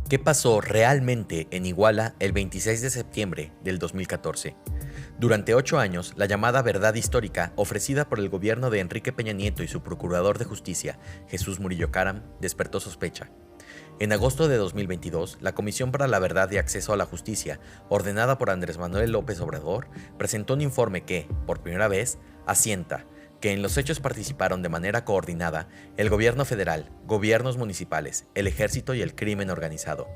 ¿Qué pasó realmente en Iguala el 26 de septiembre del 2014? Durante 8 años, la llamada verdad histórica, ofrecida por el gobierno de Enrique Peña Nieto y su procurador de justicia, Jesús Murillo Caram, despertó sospecha. En agosto de 2022, la Comisión para la Verdad y Acceso a la Justicia, ordenada por Andrés Manuel López Obrador, presentó un informe que, por primera vez, asienta que en los hechos participaron de manera coordinada el gobierno federal, gobiernos municipales, el ejército y el crimen organizado.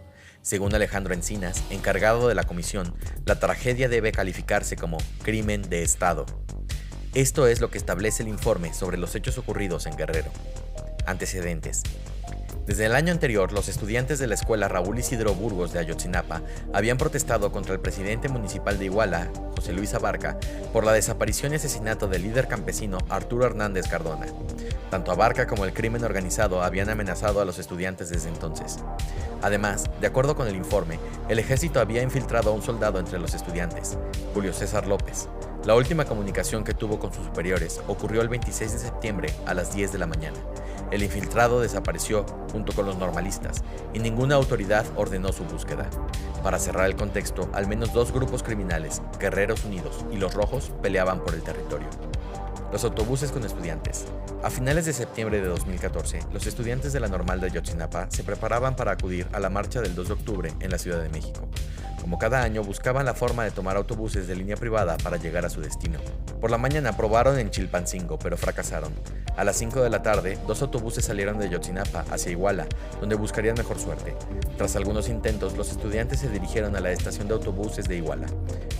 Según Alejandro Encinas, encargado de la comisión, la tragedia debe calificarse como crimen de Estado. Esto es lo que establece el informe sobre los hechos ocurridos en Guerrero. Antecedentes. Desde el año anterior, los estudiantes de la escuela Raúl Isidro Burgos de Ayotzinapa habían protestado contra el presidente municipal de Iguala, José Luis Abarca, por la desaparición y asesinato del líder campesino Arturo Hernández Cardona. Tanto Abarca como el crimen organizado habían amenazado a los estudiantes desde entonces. Además, de acuerdo con el informe, el ejército había infiltrado a un soldado entre los estudiantes, Julio César López. La última comunicación que tuvo con sus superiores ocurrió el 26 de septiembre a las 10 de la mañana. El infiltrado desapareció junto con los normalistas y ninguna autoridad ordenó su búsqueda. Para cerrar el contexto, al menos 2 grupos criminales, Guerreros Unidos y Los Rojos, peleaban por el territorio. Los autobuses con estudiantes. A finales de septiembre de 2014, los estudiantes de la Normal de Ayotzinapa se preparaban para acudir a la marcha del 2 de octubre en la Ciudad de México. Como cada año, buscaban la forma de tomar autobuses de línea privada para llegar a su destino. Por la mañana probaron en Chilpancingo, pero fracasaron. A las 5 de la tarde, 2 autobuses salieron de Ayotzinapa hacia Iguala, donde buscarían mejor suerte. Tras algunos intentos, los estudiantes se dirigieron a la estación de autobuses de Iguala.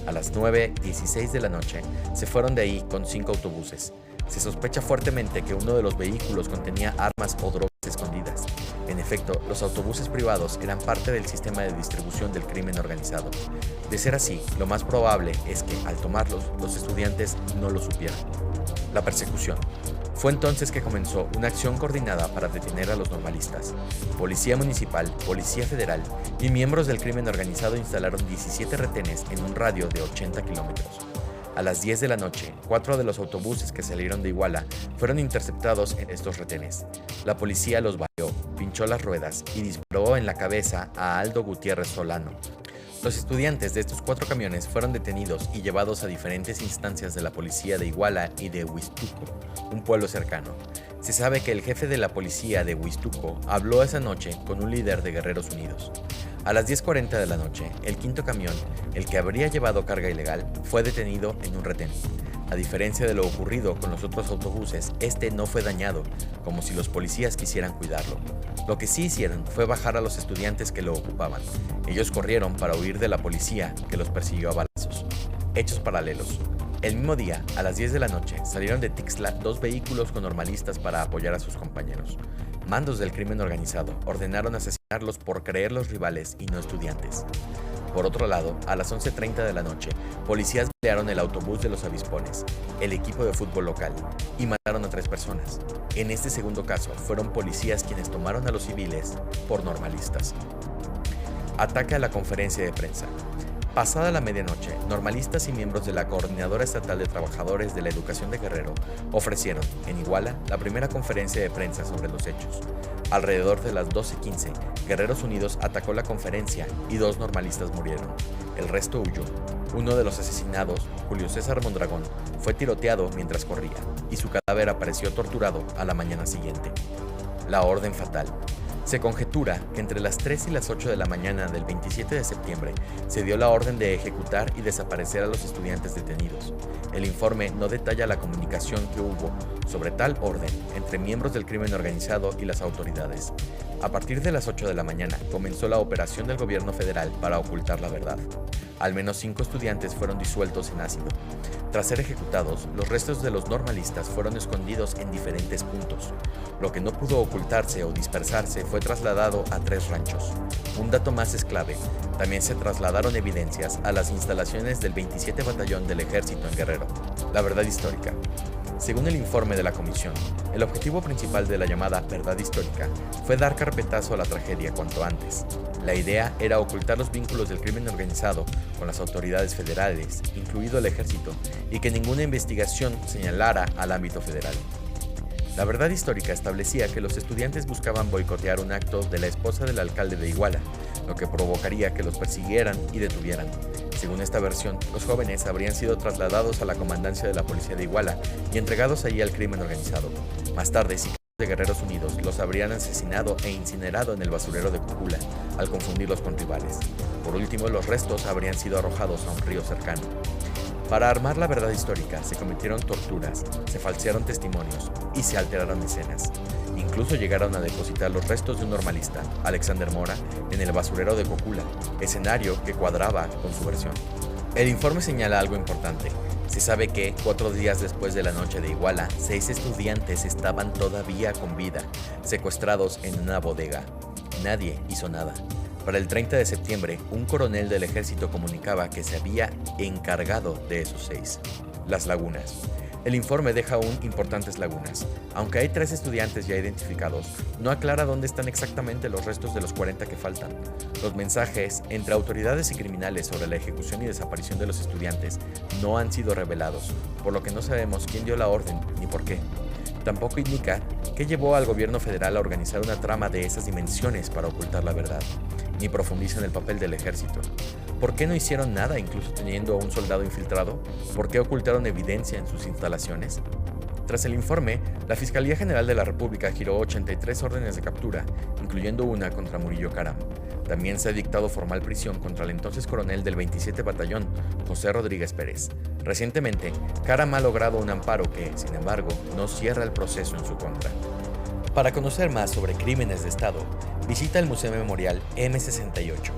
A las 9:16 de la noche, se fueron de ahí con 5 autobuses. Se sospecha fuertemente que uno de los vehículos contenía armas o drogas escondidas. En efecto, los autobuses privados eran parte del sistema de distribución del crimen organizado. De ser así, lo más probable es que, al tomarlos, los estudiantes no lo supieran. La persecución. Fue entonces que comenzó una acción coordinada para detener a los normalistas. Policía municipal, policía federal y miembros del crimen organizado instalaron 17 retenes en un radio de 80 kilómetros. A las 10 de la noche, 4 de los autobuses que salieron de Iguala fueron interceptados en estos retenes. La policía los baleó, pinchó las ruedas y disparó en la cabeza a Aldo Gutiérrez Solano. Los estudiantes de estos 4 camiones fueron detenidos y llevados a diferentes instancias de la policía de Iguala y de Huixtuco, un pueblo cercano. Se sabe que el jefe de la policía de Huixtuco habló esa noche con un líder de Guerreros Unidos. A las 10:40 de la noche, el 5.º camión, el que habría llevado carga ilegal, fue detenido en un retén. A diferencia de lo ocurrido con los otros autobuses, este no fue dañado, como si los policías quisieran cuidarlo. Lo que sí hicieron fue bajar a los estudiantes que lo ocupaban. Ellos corrieron para huir de la policía, que los persiguió a balazos. Hechos paralelos. El mismo día, a las 10 de la noche, salieron de Tixla 2 vehículos con normalistas para apoyar a sus compañeros. Mandos del crimen organizado ordenaron asesinarlos por creerlos rivales y no estudiantes. Por otro lado, a las 11:30 de la noche, policías balearon el autobús de los avispones, el equipo de fútbol local, y mataron a 3 personas. En este segundo caso, fueron policías quienes tomaron a los civiles por normalistas. Ataque a la conferencia de prensa. Pasada la medianoche, normalistas y miembros de la Coordinadora Estatal de Trabajadores de la Educación de Guerrero ofrecieron, en Iguala, la primera conferencia de prensa sobre los hechos. Alrededor de las 12:15, Guerreros Unidos atacó la conferencia y 2 normalistas murieron. El resto huyó. Uno de los asesinados, Julio César Mondragón, fue tiroteado mientras corría, y su cadáver apareció torturado a la mañana siguiente. La orden fatal. Se conjetura que entre las 3 y las 8 de la mañana del 27 de septiembre se dio la orden de ejecutar y desaparecer a los estudiantes detenidos. El informe no detalla la comunicación que hubo sobre tal orden entre miembros del crimen organizado y las autoridades. A partir de las 8 de la mañana comenzó la operación del gobierno federal para ocultar la verdad. Al menos 5 estudiantes fueron disueltos en ácido. Tras ser ejecutados, los restos de los normalistas fueron escondidos en diferentes puntos. Lo que no pudo ocultarse o dispersarse fue trasladado a 3 ranchos. Un dato más es clave. También se trasladaron evidencias a las instalaciones del 27 Batallón del Ejército en Guerrero. La verdad histórica. Según el informe de la comisión, el objetivo principal de la llamada verdad histórica fue dar carpetazo a la tragedia cuanto antes. La idea era ocultar los vínculos del crimen organizado con las autoridades federales, incluido el ejército, y que ninguna investigación señalara al ámbito federal. La verdad histórica establecía que los estudiantes buscaban boicotear un acto de la esposa del alcalde de Iguala, lo que provocaría que los persiguieran y detuvieran. Según esta versión, los jóvenes habrían sido trasladados a la comandancia de la policía de Iguala y entregados allí al crimen organizado. Más tarde, sicarios de Guerreros Unidos los habrían asesinado e incinerado en el basurero de Cocula, al confundirlos con rivales. Por último, los restos habrían sido arrojados a un río cercano. Para armar la verdad histórica, se cometieron torturas, se falsearon testimonios y se alteraron escenas. Incluso llegaron a depositar los restos de un normalista, Alexander Mora, en el basurero de Cocula, escenario que cuadraba con su versión. El informe señala algo importante. Se sabe que, 4 días después de la noche de Iguala, 6 estudiantes estaban todavía con vida, secuestrados en una bodega. Nadie hizo nada. Para el 30 de septiembre, un coronel del ejército comunicaba que se había encargado de esos 6. Las lagunas. El informe deja aún importantes lagunas. Aunque hay 3 estudiantes ya identificados, no aclara dónde están exactamente los restos de los 40 que faltan. Los mensajes entre autoridades y criminales sobre la ejecución y desaparición de los estudiantes no han sido revelados, por lo que no sabemos quién dio la orden ni por qué. Tampoco indica qué llevó al gobierno federal a organizar una trama de esas dimensiones para ocultar la verdad, ni profundiza en el papel del ejército. ¿Por qué no hicieron nada incluso teniendo a un soldado infiltrado? ¿Por qué ocultaron evidencia en sus instalaciones? Tras el informe, la Fiscalía General de la República giró 83 órdenes de captura, incluyendo una contra Murillo Karam. También se ha dictado formal prisión contra el entonces coronel del 27 Batallón, José Rodríguez Pérez. Recientemente, Karam ha logrado un amparo que, sin embargo, no cierra el proceso en su contra. Para conocer más sobre crímenes de Estado, visita el Museo Memorial M68.